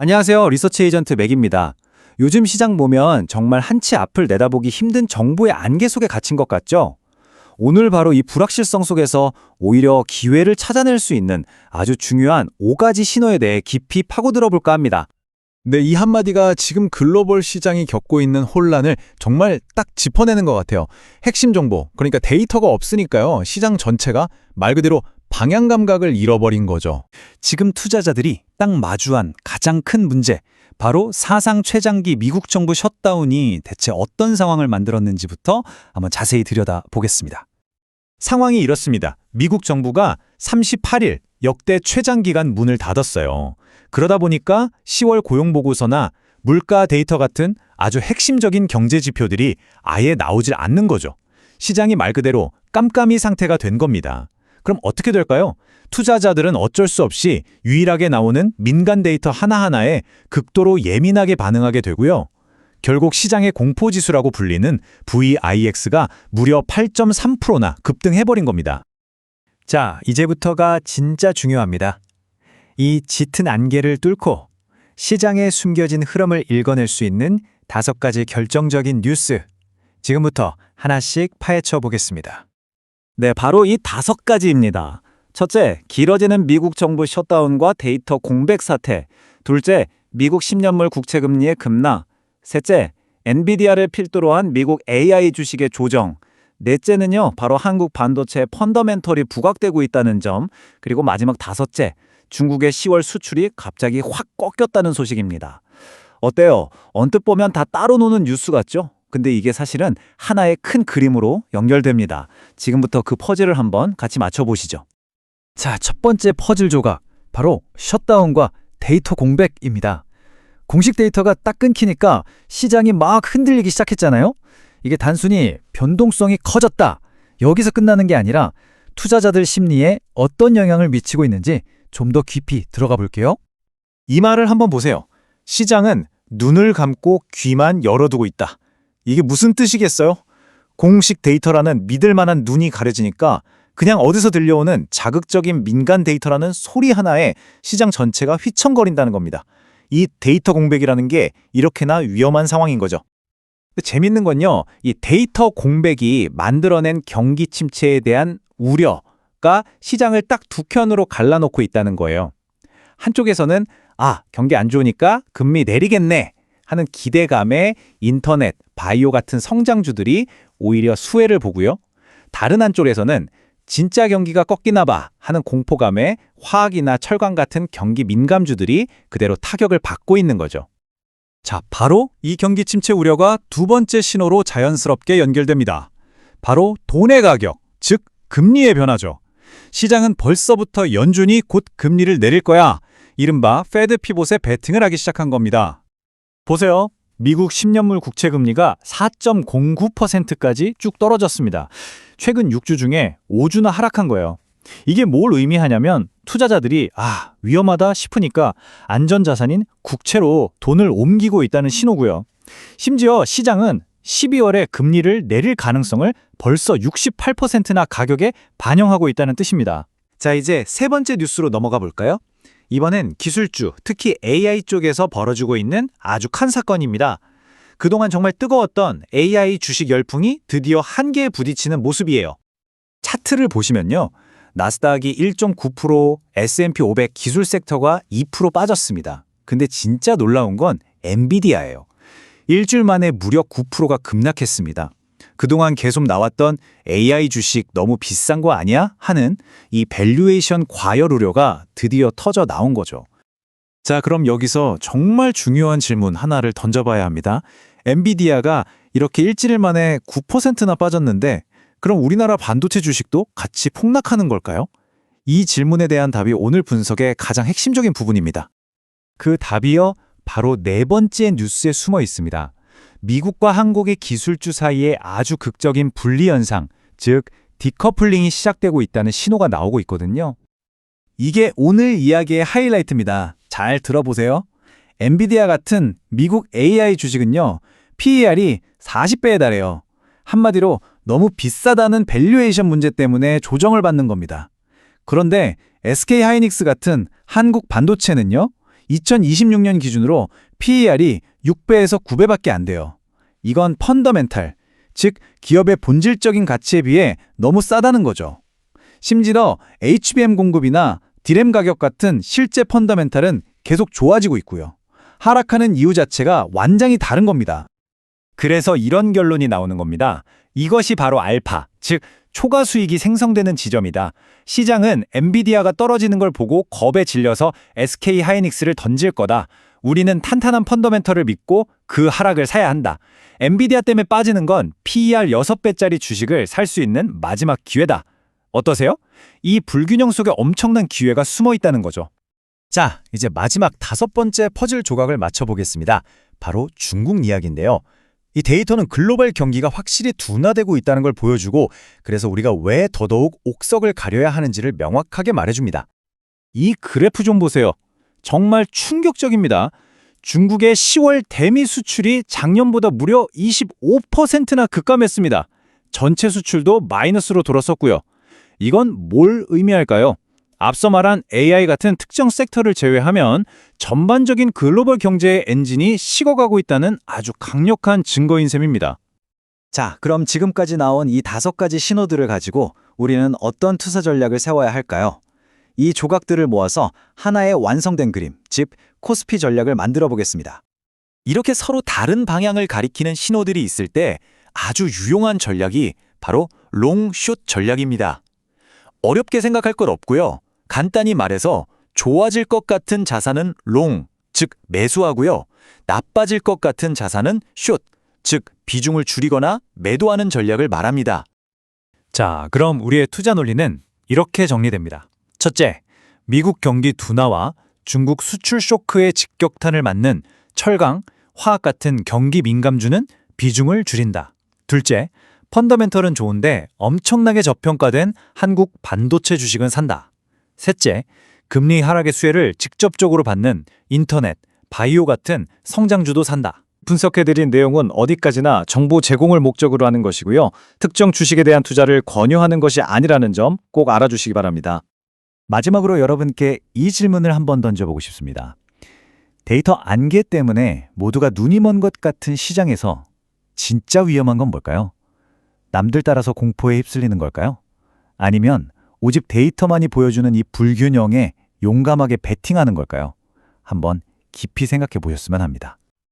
안녕하세요. 리서치 에이전트 맥입니다. 요즘 시장 보면 정말 한치 앞을 내다보기 힘든 정보의 안개 속에 갇힌 것 같죠? 오늘 바로 이 불확실성 속에서 오히려 기회를 찾아낼 수 있는 아주 중요한 5가지 신호에 대해 깊이 파고들어 볼까 합니다. 네, 이 한마디가 지금 글로벌 시장이 겪고 있는 혼란을 정말 딱 짚어내는 것 같아요. 핵심 정보, 그러니까 데이터가 없으니까요. 시장 전체가 말 그대로 방향 감각을 잃어버린 거죠. 지금 투자자들이 딱 마주한 가장 큰 문제, 바로 사상 최장기 미국 정부 셧다운이 대체 어떤 상황을 만들었는지부터 한번 자세히 들여다보겠습니다. 상황이 이렇습니다. 미국 정부가 38일 역대 최장기간 문을 닫았어요. 그러다 보니까 10월 고용보고서나 물가 데이터 같은 아주 핵심적인 경제 지표들이 아예 나오질 않는 거죠. 시장이 말 그대로 깜깜이 상태가 된 겁니다. 그럼 어떻게 될까요? 투자자들은 어쩔 수 없이 유일하게 나오는 민간 데이터 하나하나에 극도로 예민하게 반응하게 되고요. 결국 시장의 공포지수라고 불리는 VIX가 무려 8.3%나 급등해버린 겁니다. 자, 이제부터가 진짜 중요합니다. 이 짙은 안개를 뚫고 시장에 숨겨진 흐름을 읽어낼 수 있는 5가지 결정적인 뉴스, 지금부터 하나씩 파헤쳐 보겠습니다. 네, 바로 이 5가지입니다. 첫째, 길어지는 미국 정부 셧다운과 데이터 공백 사태. 둘째, 미국 10년물 국채금리의 급락. 셋째, 엔비디아를 필두로 한 미국 AI 주식의 조정. 넷째는요, 바로 한국 반도체 펀더멘털이 부각되고 있다는 점. 그리고 마지막 5째, 중국의 10월 수출이 갑자기 확 꺾였다는 소식입니다. 어때요? 언뜻 보면 다 따로 노는 뉴스 같죠? 근데 이게 사실은 하나의 큰 그림으로 연결됩니다. 지금부터 그 퍼즐을 한번 같이 맞춰보시죠. 자, 첫 번째 퍼즐 조각, 바로 셧다운과 데이터 공백입니다. 공식 데이터가 딱 끊기니까 시장이 막 흔들리기 시작했잖아요. 이게 단순히 변동성이 커졌다, 여기서 끝나는 게 아니라 투자자들 심리에 어떤 영향을 미치고 있는지 좀 더 깊이 들어가 볼게요. 이 말을 한번 보세요. 시장은 눈을 감고 귀만 열어두고 있다. 이게 무슨 뜻이겠어요? 공식 데이터라는 믿을 만한 눈이 가려지니까 그냥 어디서 들려오는 자극적인 민간 데이터라는 소리 하나에 시장 전체가 휘청거린다는 겁니다. 이 데이터 공백이라는 게 이렇게나 위험한 상황인 거죠. 근데 재밌는 건요, 이 데이터 공백이 만들어낸 경기 침체에 대한 우려가 시장을 딱 두 켠으로 갈라놓고 있다는 거예요. 한쪽에서는 경기 안 좋으니까 금리 내리겠네 하는 기대감에 인터넷, 바이오 같은 성장주들이 오히려 수혜를 보고요. 다른 한쪽에서는 진짜 경기가 꺾이나 봐 하는 공포감에 화학이나 철강 같은 경기 민감주들이 그대로 타격을 받고 있는 거죠. 자, 바로 이 경기 침체 우려가 두 번째 신호로 자연스럽게 연결됩니다. 바로 돈의 가격, 즉 금리의 변화죠. 시장은 벌써부터 연준이 곧 금리를 내릴 거야, 이른바 페드 피봇에 베팅을 하기 시작한 겁니다. 보세요. 미국 10년물 국채금리가 4.09%까지 쭉 떨어졌습니다. 최근 6주 중에 5주나 하락한 거예요. 이게 뭘 의미하냐면 투자자들이 위험하다 싶으니까 안전자산인 국채로 돈을 옮기고 있다는 신호고요. 심지어 시장은 12월에 금리를 내릴 가능성을 벌써 68%나 가격에 반영하고 있다는 뜻입니다. 자, 이제 세 번째 뉴스로 넘어가 볼까요? 이번엔 기술주, 특히 AI 쪽에서 벌어지고 있는 아주 큰 사건입니다. 그동안 정말 뜨거웠던 AI 주식 열풍이 드디어 한계에 부딪히는 모습이에요. 차트를 보시면요, 나스닥이 1.9%, S&P 500 기술 섹터가 2% 빠졌습니다. 근데 진짜 놀라운 건 엔비디아예요. 일주일 만에 무려 9%가 급락했습니다. 그동안 계속 나왔던 AI 주식 너무 비싼 거 아니야? 하는 이 밸류에이션 과열 우려가 드디어 터져 나온 거죠. 자, 그럼 여기서 정말 중요한 질문 하나를 던져봐야 합니다. 엔비디아가 이렇게 일주일 만에 9%나 빠졌는데 그럼 우리나라 반도체 주식도 같이 폭락하는 걸까요? 이 질문에 대한 답이 오늘 분석의 가장 핵심적인 부분입니다. 그 답이요, 바로 네 번째 뉴스에 숨어 있습니다. 미국과 한국의 기술주 사이에 아주 극적인 분리 현상, 즉 디커플링이 시작되고 있다는 신호가 나오고 있거든요. 이게 오늘 이야기의 하이라이트입니다. 잘 들어보세요. 엔비디아 같은 미국 AI 주식은요, PER이 40배에 달해요. 한마디로 너무 비싸다는 밸류에이션 문제 때문에 조정을 받는 겁니다. 그런데 SK 하이닉스 같은 한국 반도체는요, 2026년 기준으로 PER이 6배에서 9배밖에 안 돼요. 이건 펀더멘탈, 즉 기업의 본질적인 가치에 비해 너무 싸다는 거죠. 심지어 HBM 공급이나 디램 가격 같은 실제 펀더멘탈은 계속 좋아지고 있고요. 하락하는 이유 자체가 완전히 다른 겁니다. 그래서 이런 결론이 나오는 겁니다. 이것이 바로 알파, 즉 초과 수익이 생성되는 지점이다. 시장은 엔비디아가 떨어지는 걸 보고 겁에 질려서 SK 하이닉스를 던질 거다. 우리는 탄탄한 펀더멘털을 믿고 그 하락을 사야 한다. 엔비디아 때문에 빠지는 건 PER 6배짜리 주식을 살 수 있는 마지막 기회다. 어떠세요? 이 불균형 속에 엄청난 기회가 숨어 있다는 거죠. 자, 이제 마지막 5번째 퍼즐 조각을 맞춰보겠습니다. 바로 중국 이야기인데요. 이 데이터는 글로벌 경기가 확실히 둔화되고 있다는 걸 보여주고, 그래서 우리가 왜 더더욱 옥석을 가려야 하는지를 명확하게 말해줍니다. 이 그래프 좀 보세요. 정말 충격적입니다. 중국의 10월 대미 수출이 작년보다 무려 25%나 급감했습니다. 전체 수출도 마이너스로 돌았었고요. 이건 뭘 의미할까요? 앞서 말한 AI 같은 특정 섹터를 제외하면 전반적인 글로벌 경제의 엔진이 식어가고 있다는 아주 강력한 증거인 셈입니다. 자, 그럼 지금까지 나온 이 5가지 신호들을 가지고 우리는 어떤 투자 전략을 세워야 할까요? 이 조각들을 모아서 하나의 완성된 그림, 즉 코스피 전략을 만들어 보겠습니다. 이렇게 서로 다른 방향을 가리키는 신호들이 있을 때 아주 유용한 전략이 바로 롱숏 전략입니다. 어렵게 생각할 것 없고요. 간단히 말해서 좋아질 것 같은 자산은 롱, 즉 매수하고요. 나빠질 것 같은 자산은 숏, 즉 비중을 줄이거나 매도하는 전략을 말합니다. 자, 그럼 우리의 투자 논리는 이렇게 정리됩니다. 첫째, 미국 경기 둔화와 중국 수출 쇼크의 직격탄을 맞는 철강, 화학 같은 경기 민감주는 비중을 줄인다. 둘째, 펀더멘털은 좋은데 엄청나게 저평가된 한국 반도체 주식은 산다. 셋째, 금리 하락의 수혜를 직접적으로 받는 인터넷, 바이오 같은 성장주도 산다. 분석해드린 내용은 어디까지나 정보 제공을 목적으로 하는 것이고요. 특정 주식에 대한 투자를 권유하는 것이 아니라는 점 꼭 알아주시기 바랍니다. 마지막으로 여러분께 이 질문을 한번 던져보고 싶습니다. 데이터 안개 때문에 모두가 눈이 먼 것 같은 시장에서 진짜 위험한 건 뭘까요? 남들 따라서 공포에 휩쓸리는 걸까요? 아니면 오직 데이터만이 보여주는 이 불균형에 용감하게 베팅하는 걸까요? 한번 깊이 생각해 보셨으면 합니다.